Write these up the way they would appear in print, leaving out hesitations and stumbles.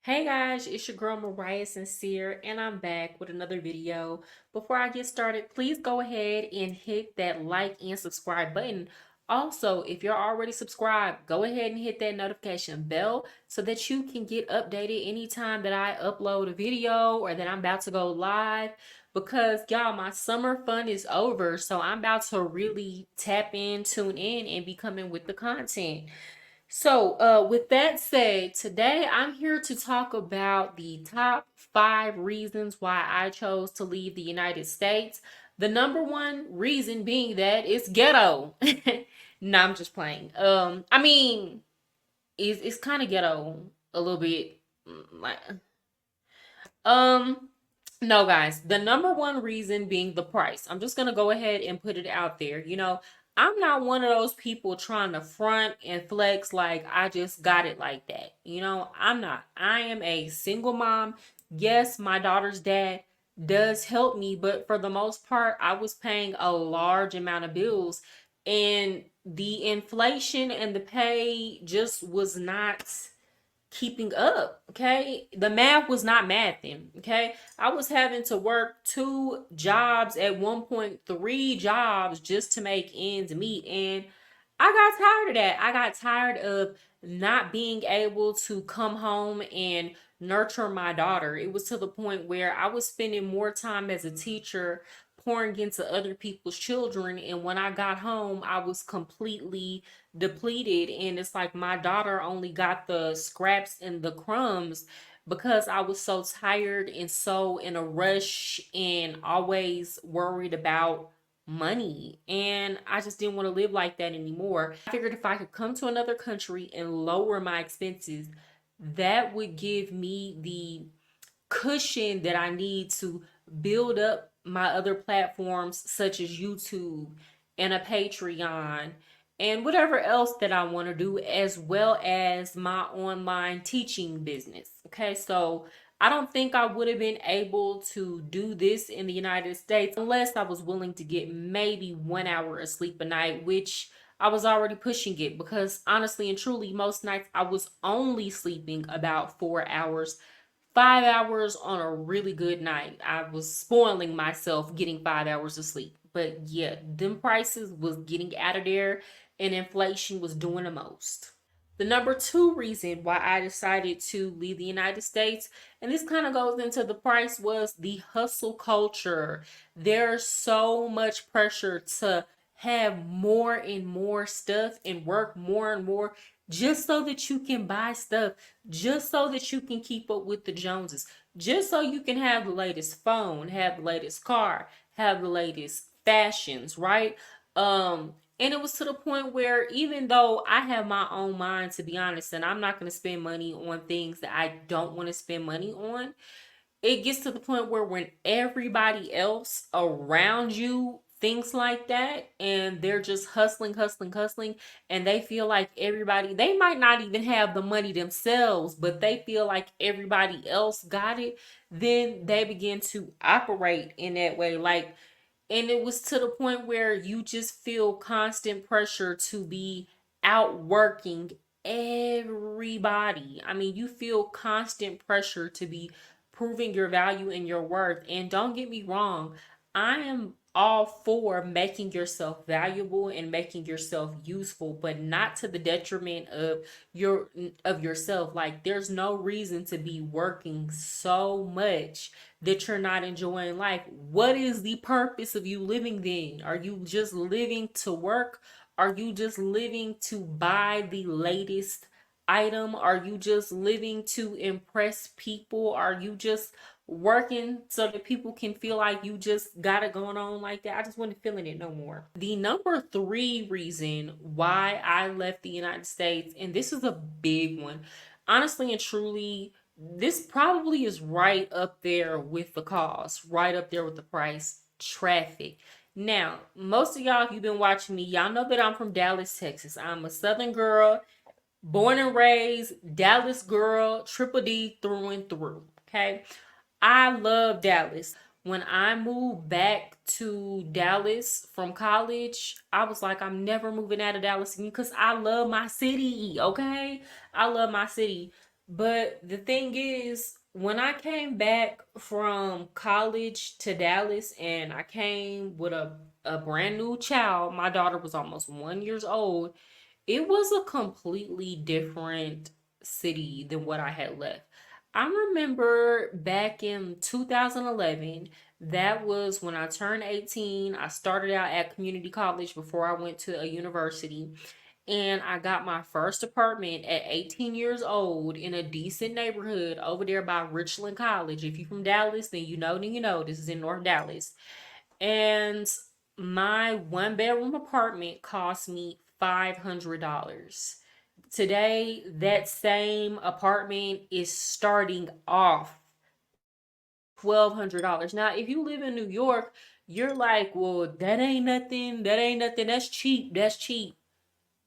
Hey guys, it's your girl Mariah Sincere, and I'm back with another video. Before I get started, please go ahead and hit that like and subscribe button. Also, if you're already subscribed, go ahead and hit that notification bell so that you can get updated anytime that I upload a video or that I'm about to go live. Because y'all, my summer fun is over, so I'm about to really tap in, tune in, and be coming with the content. So, with that said, today I'm here to talk about the top 5 reasons why I chose to leave the United States. The number one reason being that it's ghetto. No, I'm just playing. I mean, it's kind of ghetto a little bit. Like, um, no, guys, the number one reason being the price. I'm just going to go ahead and put it out there. I'm not one of those people trying to front and flex like I just got it like that. I'm not. I am a single mom. Yes, my daughter's dad does help me, but for the most part, I was paying a large amount of bills, and the inflation and the pay just was not keeping up. Okay, the math was not mathing. Okay, I was having to work 2 jobs, at one point 3 jobs, just to make ends meet, and I got tired of that. I got tired of not being able to come home and nurture my daughter. It was to the point where I was spending more time as a teacher pouring into other people's children, and when I got home I was completely depleted, and it's like my daughter only got the scraps and the crumbs because I was so tired and so in a rush and always worried about money, and I just didn't want to live like that anymore. I figured if I could come to another country and lower my expenses, that would give me the cushion that I need to build up my other platforms such as YouTube and a Patreon and whatever else that I want to do, as well as my online teaching business. Okay, so I don't think I would have been able to do this in the United States unless I was willing to get maybe 1 hour of sleep a night, which I was already pushing it, because honestly and truly, most nights I was only sleeping about 4 hours. 5 hours on a really good night. I was spoiling myself getting 5 hours of sleep. But yeah, them prices was getting out of there, and inflation was doing the most. The number two reason why I decided to leave the United States, and this kind of goes into the price, was the hustle culture. There's so much pressure to have more and more stuff and work more and more just so that you can buy stuff, just so that you can keep up with the Joneses, just so you can have the latest phone, have the latest car, have the latest fashions, right? And it was to the point where, even though I have my own mind, to be honest, and I'm not going to spend money on things that I don't want to spend money on, it gets to the point where when everybody else around you thinks like that, and they're just hustling, hustling, hustling, and they feel like everybody, they might not even have the money themselves, but they feel like everybody else got it, then they begin to operate in that way. Like, and it was to the point where you just feel constant pressure to be outworking everybody. I mean, you feel constant pressure to be proving your value and your worth. And don't get me wrong, I am all for making yourself valuable and making yourself useful, but not to the detriment of yourself. Like, there's no reason to be working so much that you're not enjoying life. What is the purpose of you living then? Are you just living to work? Are you just living to buy the latest item? Are you just living to impress people? Are you just working so that people can feel like you just got it going on like that? I just wasn't feeling it no more. The number three reason why I left the United States, and this is a big one, honestly and truly, this probably is right up there with the cost, right up there with the price: traffic. Now, most of y'all, if you've been watching me, y'all know that I'm from Dallas, Texas. I'm a Southern girl, born and raised Dallas girl, triple D through and through. Okay. I love Dallas. When I moved back to Dallas from college, I was like, I'm never moving out of Dallas again because I love my city. Okay. I love my city. But the thing is, when I came back from college to Dallas and I came with a brand new child, my daughter was almost 1 years old. It was a completely different city than what I had left. I remember back in 2011, that was when I turned 18. I started out at community college before I went to a university. And I got my first apartment at 18 years old in a decent neighborhood over there by Richland College. If you're from Dallas, then you know. This is in North Dallas. And my one bedroom apartment cost me $500. Today, that same apartment is starting off $1,200. Now, if you live in New York, you're like, well, that ain't nothing. That ain't nothing. That's cheap. That's cheap.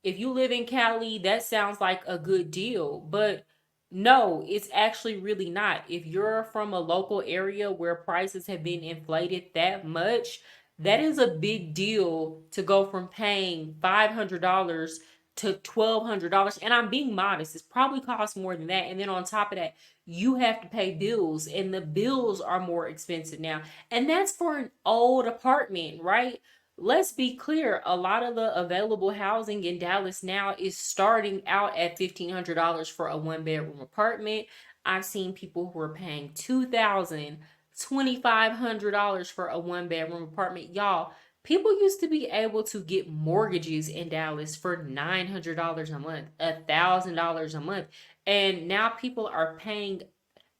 If you live in Cali, that sounds like a good deal, but no, it's actually really not. If you're from a local area where prices have been inflated that much, that is a big deal to go from paying $500 to $1,200. And I'm being modest, it's probably costs more than that. And then on top of that, you have to pay bills, and the bills are more expensive now. And that's for an old apartment, right? Let's be clear, a lot of the available housing in Dallas now is starting out at $1,500 for a one bedroom apartment. I've seen people who are paying $2,000, $2,500 for a one bedroom apartment. Y'all, people used to be able to get mortgages in Dallas for $900 a month, $1,000 a month. And now people are paying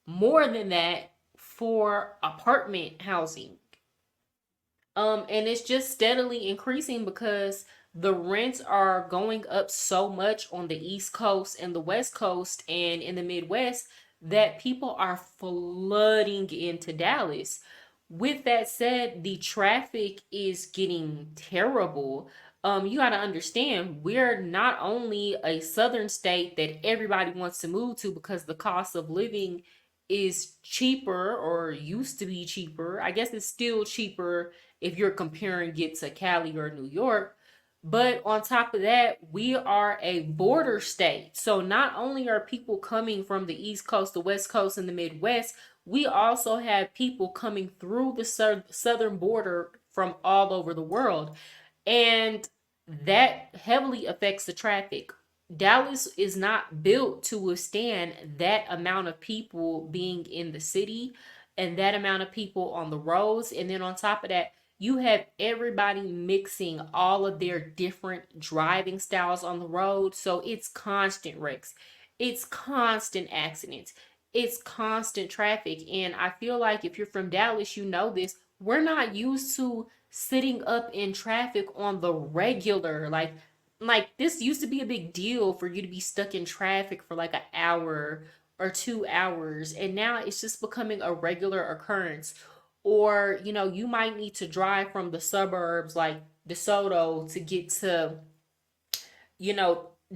more than that for apartment housing. And it's just steadily increasing because the rents are going up so much on the East Coast and the West Coast and in the Midwest that people are flooding into Dallas. With that said, the traffic is getting terrible. You got to understand, we're not only a southern state that everybody wants to move to because the cost of living is cheaper or used to be cheaper. I guess it's still cheaper if you're comparing it to Cali or New York. But on top of that, we are a border state. So not only are people coming from the East Coast, the West Coast, and the Midwest, we also have people coming through the southern border from all over the world. And that heavily affects the traffic. Dallas is not built to withstand that amount of people being in the city and that amount of people on the roads. And then on top of that, you have everybody mixing all of their different driving styles on the road. So it's constant wrecks, it's constant accidents, it's constant traffic. And I feel like if you're from Dallas, you know this. We're not used to sitting up in traffic on the regular. Like this used to be a big deal for you to be stuck in traffic for like an hour or 2 hours, and now it's just becoming a regular occurrence. Or you might need to drive from the suburbs like DeSoto to get to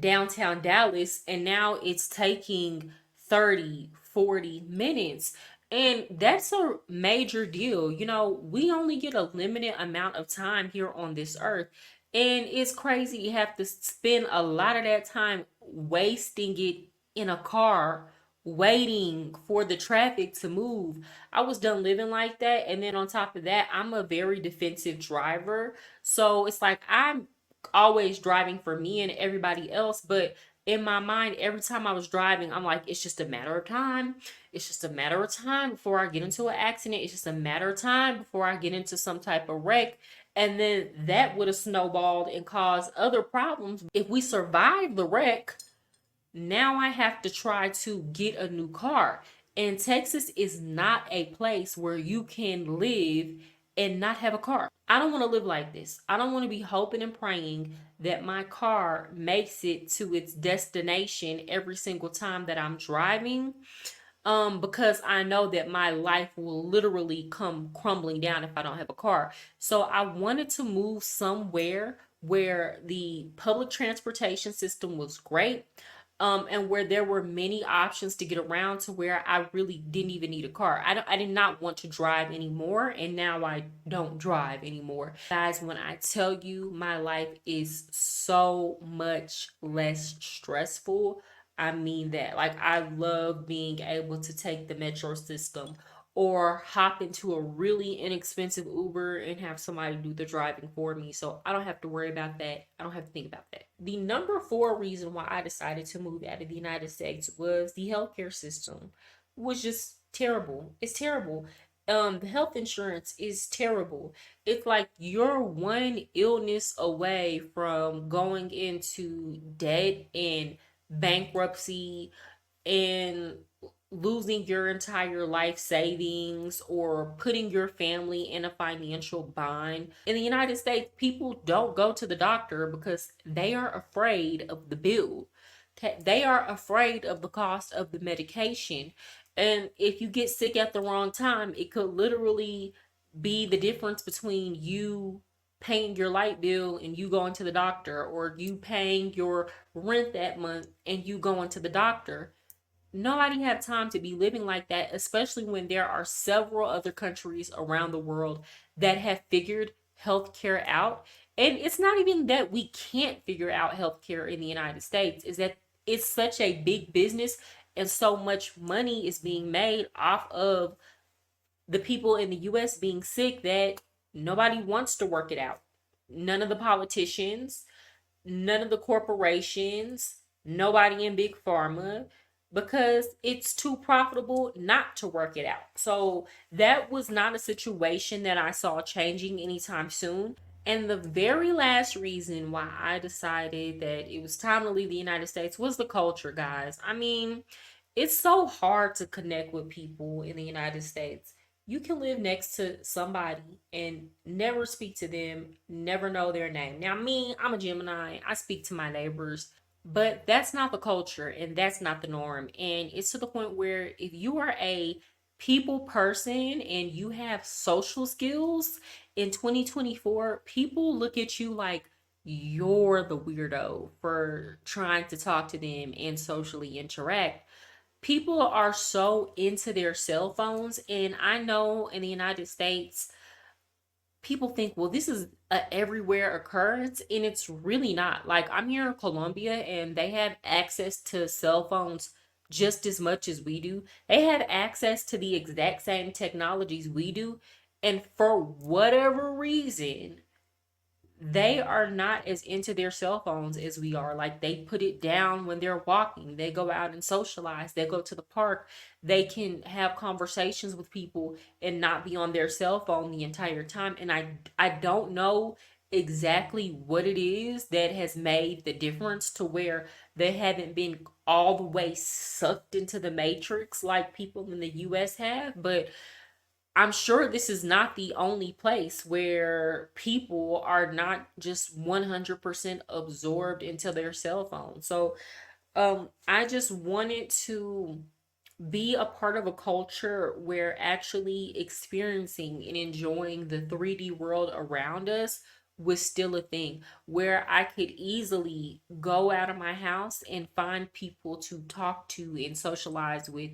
downtown Dallas, and now it's taking 30-40 minutes. And that's a major deal. We only get a limited amount of time here on this earth. And it's crazy you have to spend a lot of that time wasting it in a car, waiting for the traffic to move. I was done living like that. And then on top of that, I'm a very defensive driver. So it's like I'm always driving for me and everybody else, but in my mind, every time I was driving, I'm like, it's just a matter of time. It's just a matter of time before I get into an accident. It's just a matter of time before I get into some type of wreck. And then that would have snowballed and caused other problems. If we survive the wreck, now I have to try to get a new car. And Texas is not a place where you can live and not have a car. I don't want to live like this. I don't want to be hoping and praying that my car makes it to its destination every single time that I'm driving. Because I know that my life will literally come crumbling down if I don't have a car. So I wanted to move somewhere where the public transportation system was great, and where there were many options to get around, to where I really didn't even need a car. I did not want to drive anymore, and now I don't drive anymore. Guys, when I tell you my life is so much less stressful, I mean that. Like, I love being able to take the metro system or hop into a really inexpensive Uber and have somebody do the driving for me. So I don't have to worry about that. I don't have to think about that. The number four reason why I decided to move out of the United States was the healthcare system was just terrible. It's terrible. The health insurance is terrible. It's like you're one illness away from going into debt and bankruptcy and losing your entire life savings or putting your family in a financial bind. In the United States, people don't go to the doctor because they are afraid of the bill. They are afraid of the cost of the medication. And if you get sick at the wrong time, it could literally be the difference between you paying your light bill and you going to the doctor, or you paying your rent that month and you going to the doctor. Nobody have time to be living like that, especially when there are several other countries around the world that have figured healthcare out. And it's not even that we can't figure out healthcare in the United States, is that it's such a big business and so much money is being made off of the people in the US being sick that nobody wants to work it out. None of the politicians, none of the corporations, nobody in big pharma, because it's too profitable not to work it out. So that was not a situation that I saw changing anytime soon. And the very last reason why I decided that it was time to leave the United States was the culture, guys. I mean, it's so hard to connect with people in the United States. You can live next to somebody and never speak to them, never know their name. Now, me, I'm a Gemini, I speak to my neighbors, but that's not the culture and that's not the norm. And it's to the point where if you are a people person and you have social skills in 2024, people look at you like you're the weirdo for trying to talk to them and socially interact. People are so into their cell phones, and I know in the United States people think, well, this is a everywhere occurrence, and it's really not. Like, I'm here in Colombia and they have access to cell phones just as much as we do. They have access to the exact same technologies we do, and for whatever reason they are not as into their cell phones as we are. Like, they put it down when they're walking. They go out and socialize. They go to the park. They can have conversations with people and not be on their cell phone the entire time. And I don't know exactly what it is that has made the difference to where they haven't been all the way sucked into the matrix like people in the US have, but I'm sure this is not the only place where people are not just 100% absorbed into their cell phone. So, I just wanted to be a part of a culture where actually experiencing and enjoying the 3D world around us was still a thing, where I could easily go out of my house and find people to talk to and socialize with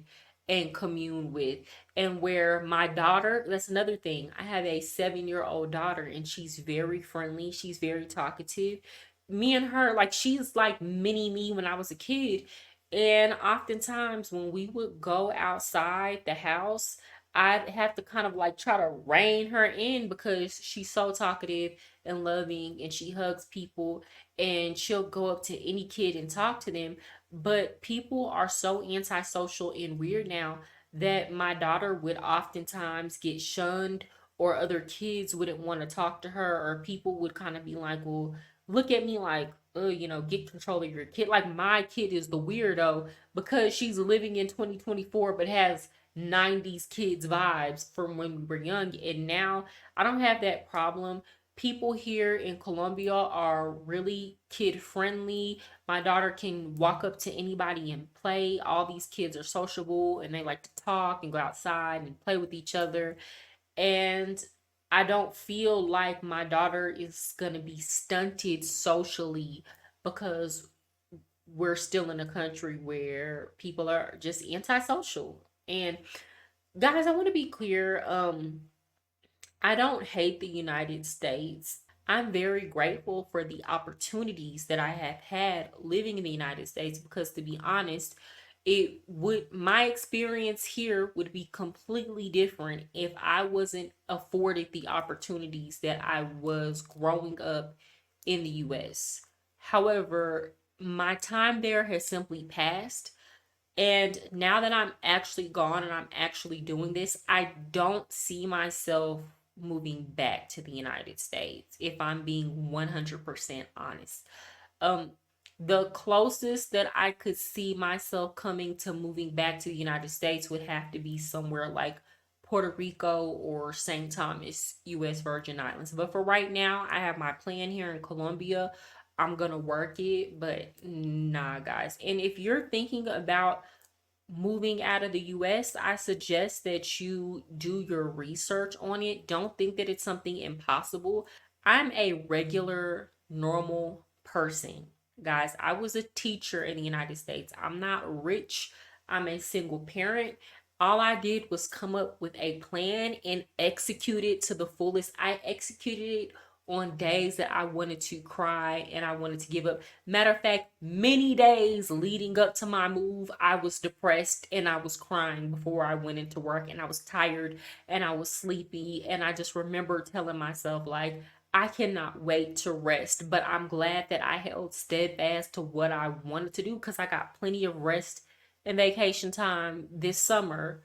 and commune with. And where my daughter, that's another thing. I have a 7-year-old daughter and she's very friendly, she's very talkative. Me and her, like, she's like mini me when I was a kid. And oftentimes when we would go outside the house, I'd have to kind of like try to rein her in because she's so talkative and loving and she hugs people and she'll go up to any kid and talk to them. But people are so antisocial and weird now that my daughter would oftentimes get shunned, or other kids wouldn't want to talk to her, or people would kind of be like, well, look at me like, oh, get control of your kid. Like, my kid is the weirdo because she's living in 2024 but has 90s kids vibes from when we were young. And now I don't have that problem. People here in Colombia are really kid friendly. My daughter can walk up to anybody and play. All these kids are sociable and they like to talk and go outside and play with each other. And I don't feel like my daughter is going to be stunted socially because we're still in a country where people are just antisocial. And guys, I want to be clear, I don't hate the United States. I'm very grateful for the opportunities that I have had living in the United States because, to be honest, it would my experience here would be completely different if I wasn't afforded the opportunities that I was growing up in the US. However, my time there has simply passed, and now that I'm actually gone and I'm actually doing this, I don't see myself moving back to the United States, if I'm being 100% honest. Um, the closest that I could see myself coming to moving back to the United States would have to be somewhere like Puerto Rico or St. Thomas, U.S. Virgin Islands. But for right now, I have my plan here in Colombia. I'm gonna work it, but nah, guys. And if you're thinking about moving out of the US, I suggest that you do your research on it. Don't think that it's something impossible. I'm a regular, normal person. Guys, I was a teacher in the United States. I'm not rich. I'm a single parent. All I did was come up with a plan and execute it to the fullest. I executed it on days that I wanted to cry and I wanted to give up. Matter of fact, many days leading up to my move, I was depressed and I was crying before I went into work, and I was tired and I was sleepy. And I just remember telling myself, like, I cannot wait to rest. But I'm glad that I held steadfast to what I wanted to do because I got plenty of rest and vacation time this summer.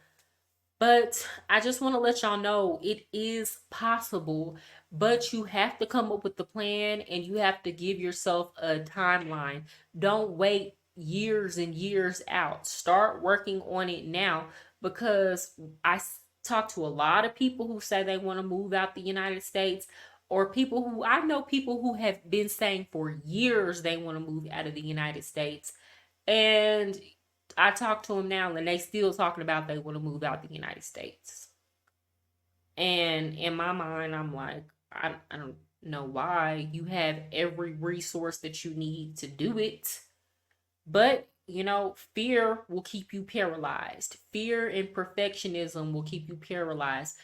But I just want to let y'all know it is possible, but you have to come up with the plan and you have to give yourself a timeline. Don't wait years and years out. Start working on it now, because talk to a lot of people who say they want to move out the United States, or people who I know people who have been saying for years they want to move out of the United States. And I talk to them now and they still talking about they want to move out the United States. And in my mind, I'm like, I don't know why. You have every resource that you need to do it. But, fear will keep you paralyzed. Fear and perfectionism will keep you paralyzed.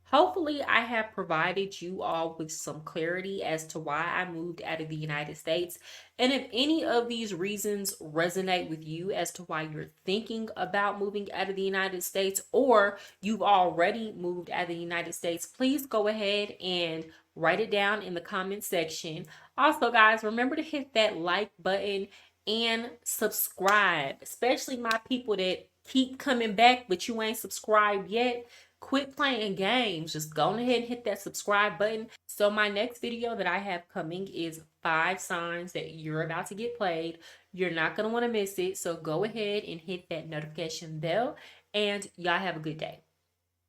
Hopefully, I have provided you all with some clarity as to why I moved out of the United States. And if any of these reasons resonate with you as to why you're thinking about moving out of the United States, or you've already moved out of the United States, please go ahead and write it down in the comment section. Also, guys, remember to hit that like button and subscribe, especially my people that keep coming back but you ain't subscribed yet. Quit playing games. Just go ahead and hit that subscribe button. So my next video that I have coming is 5 signs that you're about to get played. You're not going to want to miss it. So go ahead and hit that notification bell, and y'all have a good day.